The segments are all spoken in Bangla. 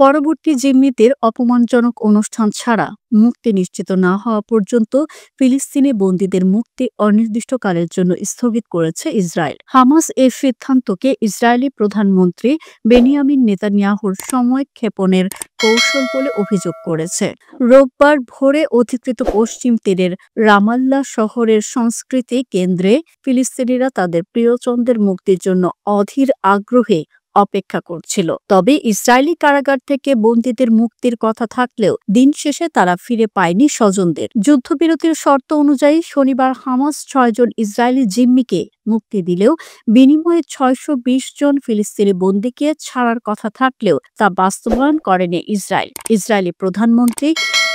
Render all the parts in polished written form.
পরবর্তী জিম্মিদের অপমানজনক অনুষ্ঠান ছাড়া মুক্তি নিশ্চিত না হওয়া পর্যন্ত ফিলিস্তিনি বন্দীদের মুক্তি অনির্দিষ্টকালের জন্য স্থগিত করেছে ইসরায়েল। হামাস এর সিদ্ধান্তকে ইসরায়েলি প্রধানমন্ত্রী বেনিয়ামিন নেতানিয়াহুর সময়ক্ষেপণের কৌশল বলে অভিযোগ করেছে। রোববার ভোরে অধিকৃত পশ্চিম তীরের রামাল্লা শহরের সংস্কৃতি কেন্দ্রে ফিলিস্তিনিরা তাদের প্রিয়জনদের মুক্তির জন্য অধীর আগ্রহে অপেক্ষা করছিল। তবে ইসরায়েলি কারাগার থেকে বন্দীদের মুক্তির কথা থাকলেও দিন শেষে তারা ফিরে পায়নি স্বজনদের। যুদ্ধবিরতির শর্ত অনুযায়ী শনিবার হামাস ৬ জন ইসরায়েলি জিম্মিকে মুক্তি দিলেও বিনিময়ে ৬২০ জন ফিলিস্তিনি বন্দীকে ছাড়ার কথা থাকলেও তা বাস্তবায়ন করেনি ইসরায়েল। ইসরায়েলি প্রধানমন্ত্রী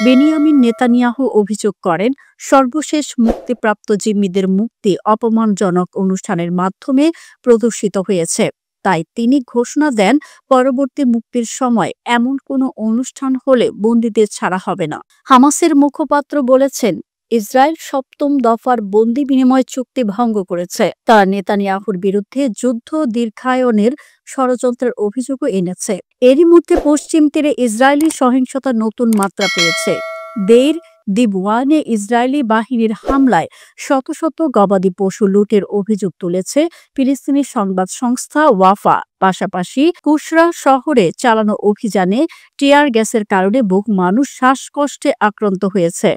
বেনিয়ামিন নেতানিয়াহু অভিযোগ করেন, সর্বশেষ মুক্তিপ্রাপ্ত জিম্মিদের মুক্তি অপমানজনক অনুষ্ঠানের মাধ্যমে প্রদর্শিত হয়েছে। তাই তিনি ঘোষণা দেন, পরবর্তী মুক্তির সময় এমন কোনো অনুষ্ঠান হলে বন্দীদের ছাড়া হবে না। হামাসের মুখপাত্র বলেছেন, ইসরায়েল ৭ম দফার বন্দি বিনিময় চুক্তি ভঙ্গ করেছে। তারা নেতানিয়াহুর বিরুদ্ধে যুদ্ধ দীর্ঘায়নের ষড়যন্ত্রের অভিযোগও এনেছে। এরই মধ্যে পশ্চিম তীরে ইসরায়েলি সহিংসতা নতুন মাত্রা পেয়েছে। দেইর দিবওয়ানে ইসরায়েলি বাহিনীর হামলায় শত শত গবাদি পশু লুটের অভিযোগ তুলেছে ফিলিস্তিনি সংবাদ সংস্থা ওয়াফা। পাশাপাশি কুশরা শহরে চালানো অভিযানে টিয়ার গ্যাসের কারণে বহু মানুষ শ্বাসকষ্টে আক্রান্ত হয়েছে।